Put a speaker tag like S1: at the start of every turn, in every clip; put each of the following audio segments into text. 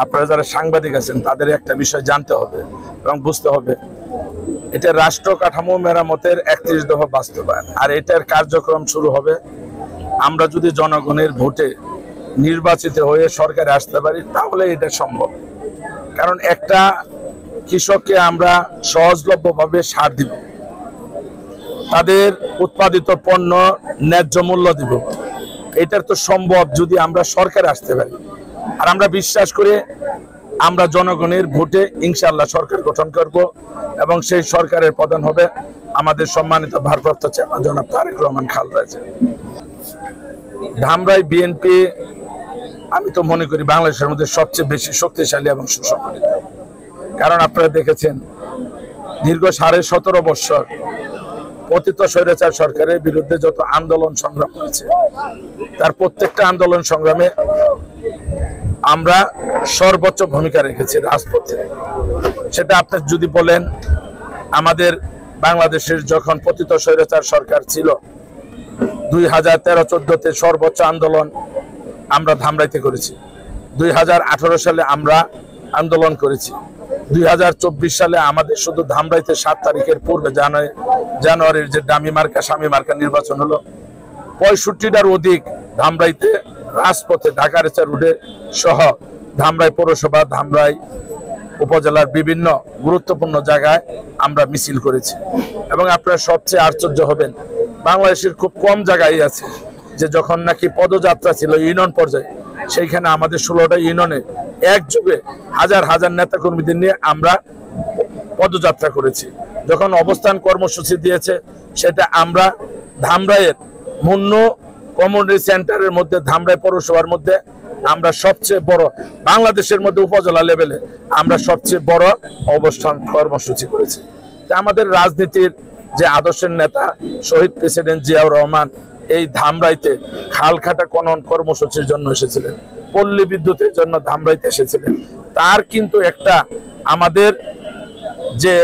S1: আপনারা যারা সাংবাদিক আছেন তাদের একটা বিষয় জানতে হবে এবং বুঝতে হবে, এটা রাষ্ট্র কাঠামো মেরামতের 31 দফা বাস্তবায়ন, আর এটার কার্যক্রম শুরু হবে আমরা যদি জনগণের ভোটে নির্বাচিত হয়ে সরকারে আসতে পারি, তাহলে এটা সম্ভব। কারণ একটা কৃষককে আমরা সহজলভ্যভাবে সার দিব, তাদের উৎপাদিত পণ্য ন্যায্য মূল্য দিব, এটার তো সম্ভব যদি আমরা সরকারে আসতে পারি। আর আমরা বিশ্বাস করে আমরা জনগণের ভোটে ইনশাআল্লাহ সরকার গঠন করব এবং সেই সরকারের প্রধান হবে আমাদের সম্মানিত ভারপ্রাপ্ত চেয়ারম্যান জনাব তারেক রহমান খালেদা জিয়া। ধামরাই বিএনপি আমি তো মনে করি বাংলাদেশের মধ্যে সবচেয়ে বেশি শক্তিশালী এবং সুসংগঠিত। কারণ আপনারা দেখেছেন দীর্ঘ 17.5 বছর পতিত স্বৈরাচার সরকারের বিরুদ্ধে যত আন্দোলন সংগ্রাম হয়েছে, তার প্রত্যেকটা আন্দোলন সংগ্রামে আমরা সর্বোচ্চ ভূমিকা রেখেছি রাজপথে। সেটা আপনি যদি বলেন, আমাদের বাংলাদেশের যখন পতিত স্বৈরাচার সরকার ছিল 2013-14তে সর্বোচ্চ আন্দোলন আমরা ধামরাইতে করেছি, 2018 সালে আমরা আন্দোলন করেছি, 2024 সালে আমাদের শুধু ধামরাইতে 7 তারিখের পূর্বে জানুয়ারির যে ডামি মার্কা স্বামী মার্কা নির্বাচন হলো, 65টার অধিক ধামরাইতে রাজপথে ঢাকার রুটে সহ ধামরাই পৌরসভা, ধামরাই উপজেলার বিভিন্ন গুরুত্বপূর্ণ জায়গায় আমরা মিছিল করেছি। এবং আপনারা সবচেয়ে আশ্চর্য হবেন, বাংলাদেশের খুব কম জায়গায় আছে যে যখন নাকি পদযাত্রা ছিল ইউনিয়ন পর্যায়ে, সেইখানে আমাদের 16টা ইউনিয়নে একযোগে হাজার হাজার নেতাকর্মীদের নিয়ে আমরা পদযাত্রা করেছি। যখন অবস্থান কর্মসূচি দিয়েছে, সেটা আমরা ধামরাইয়ের মুন্ন কমিউনিটি সেন্টারের মধ্যে, ধামরাই পৌরসভার মধ্যে আমরা সবচেয়ে বড়, বাংলাদেশের মধ্যে উপজেলা লেভেলে আমরা সবচেয়ে বড় অবস্থান কর্মসূচি করেছি। আমাদের রাজনীতির যে আদর্শের নেতা শহীদ প্রেসিডেন্ট জিয়াউর রহমান এই ধামরাইতে খালখাটা খনন কর্মসূচির জন্য এসেছিলেন, পল্লী বিদ্যুতের জন্য ধামরাইতে এসেছিলেন। তার কিন্তু একটা আমাদের যে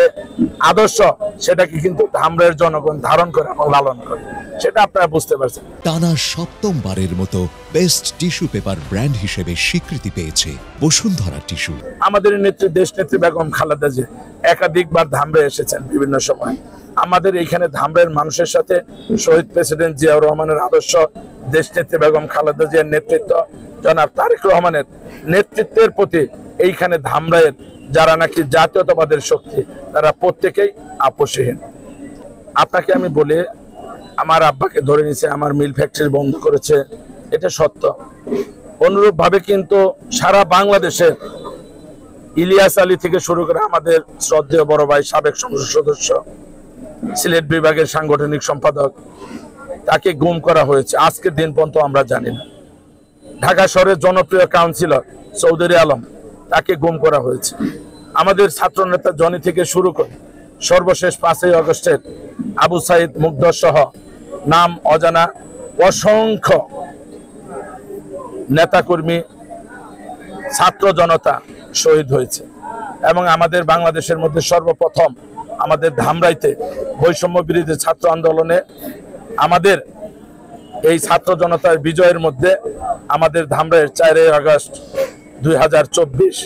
S1: আদর্শ, সেটাকে কিন্তু ধামরাইয়ের জনগণ ধারণ করে এবং লালন করে, সেটা আপনারা বুঝতে পারছেন।
S2: টানা 7মবারের মতো বেস্ট টিস্যু পেপার ব্র্যান্ড হিসেবে স্বীকৃতি পেয়েছে বসুন্ধরা টিস্যু। আমাদের
S1: নেত্রী দেশনেত্রী বেগম খালেদা জিয়া একাধিকবার ধামরাই এসেছেন বিভিন্ন সময়। আমাদের এইখানে ধামরাইয়ের মানুষের সাথে শহীদ প্রেসিডেন্ট জিয়াউর রহমানের আদর্শ, দেশনেত্রী বেগম খালেদা জিয়ার নেতৃত্ব, জনাব তারেক রহমানের নেতৃত্বের প্রতি এইখানে ধামরাইয়ের যারা নাকি জাতীয়তাবাদের শক্তি, তারা প্রত্যেকেই আপোষহীন। আপনাকে আমি বলি, আমার আব্বাকে ধরে নিছে, আমার মিল ফ্যাক্টরি বন্ধ করেছে, এটা সত্য। অনুরূপ ভাবে কিন্তু সারা বাংলাদেশের ইলিয়াস আলী থেকে শুরু করে আমাদের শ্রদ্ধেয় বড় ভাই সাবেক সংসদ সদস্য, সিলেট বিভাগের সাংগঠনিক সম্পাদক, তাকে গুম করা হয়েছে আজকের দিন পর্যন্ত আমরা জানি না। ঢাকা শহরের জনপ্রিয় কাউন্সিলর চৌধুরী আলম, তাকে গুম করা হয়েছে। আমাদের ছাত্র নেতা জনি থেকে শুরু করে সর্বশেষ 5ই আগস্টের আবু সাইদ মুগ্ধ সহ নাম অজানা অসংখ্য নেতাকর্মী, ছাত্র জনতা শহীদ হয়েছে। এবং আমাদের বাংলাদেশের মধ্যে সর্বপ্রথম আমাদের ধামরাইতে বৈষম্য বিরোধী ছাত্র আন্দোলনে আমাদের এই ছাত্র জনতার বিজয়ের মধ্যে আমাদের ধামরাইয়ের 4ই আগস্ট 2024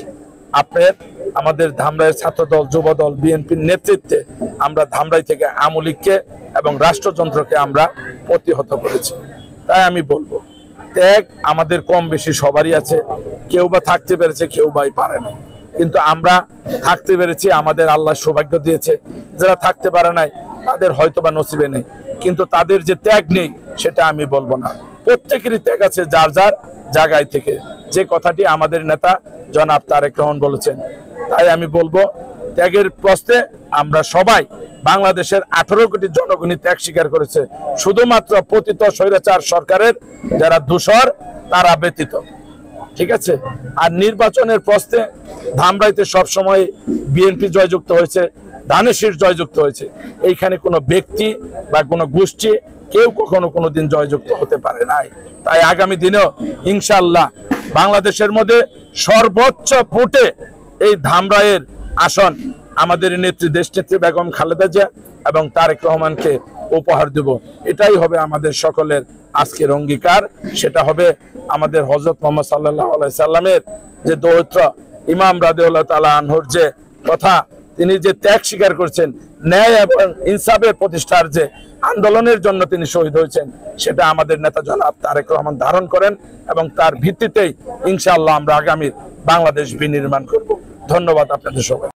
S1: আপনার আমাদের ধামরাইয়ের ছাত্রদল, যুবদল, বিএনপির নেতৃত্বে আমরা ধামরাই থেকে আওয়ামী লীগকে এবং রাষ্ট্রযন্ত্রকে আমরা প্রতিহত করেছি। তাই আমি বলবো, ত্যাগ আমাদের কম বেশি সবারই আছে, কেউ বা থাকতে পেরেছে, কেউ বা পারে না। কিন্তু আমরা থাকতে পেরেছি, আমাদের আল্লাহ সৌভাগ্য দিয়েছে। যারা থাকতে পারে নাই তাদের হয়তো বা নসিবে নেই, কিন্তু তাদের যে ত্যাগ নেই সেটা আমি বলবো না। প্রত্যেকেরই ত্যাগ আছে যার যার জায়গায় থেকে, যে কথাটি আমাদের নেতা জনাব তারেক রহমান বলেছেন। তাই আমি বলবো, ত্যাগের প্রশ্নে আমরা সবাই, বাংলাদেশের 18 কোটি জনগণই ত্যাগ স্বীকার করেছে, শুধুমাত্র পতিত স্বৈরাচার সরকারের যারা দূষর তারা ব্যতীত। ঠিক আছে। আর নির্বাচনের প্রশ্নে ধামরাইতে সবসময় বিএনপি জয়যুক্ত হয়েছে, ধানেশীর জয়যুক্ত হয়েছে। এইখানে কোনো ব্যক্তি বা কোনো গোষ্ঠী কেউ কখনো কোনোদিন জয়যুক্ত হতে পারে নাই। তাই আগামী দিনেও ইনশাআল্লাহ বাংলাদেশের মধ্যে সর্বোচ্চ ভোটে এই ধামরাইয়ের আসন আমাদের নেত্রী দেশনেত্রী বেগম খালেদা জিয়া এবং তারেক রহমানকে উপহার দেব। এটাই হবে আমাদের সকলের আজকের অঙ্গীকার। সেটা হবে আমাদের হযরত মুহাম্মদ সাল্লাল্লাহু আলাইহি সাল্লামের যে দৌত্র ইমাম রাদিয়াল্লাহু তাআলা আনহুর যে কথা, তিনি যে ত্যাগ স্বীকার করছেন, ন্যায় এবং ইনসাফের প্রতিষ্ঠার যে আন্দোলনের জন্য তিনি শহীদ হয়েছেন, সেটা আমাদের নেতা জনাব তারেক রহমান ধারণ করেন এবং তার ভিত্তিতেই ইনশাআল্লাহ আমরা আগামী বাংলাদেশ বিনির্মাণ করব। ধন্যবাদ আপনাদের সবাই।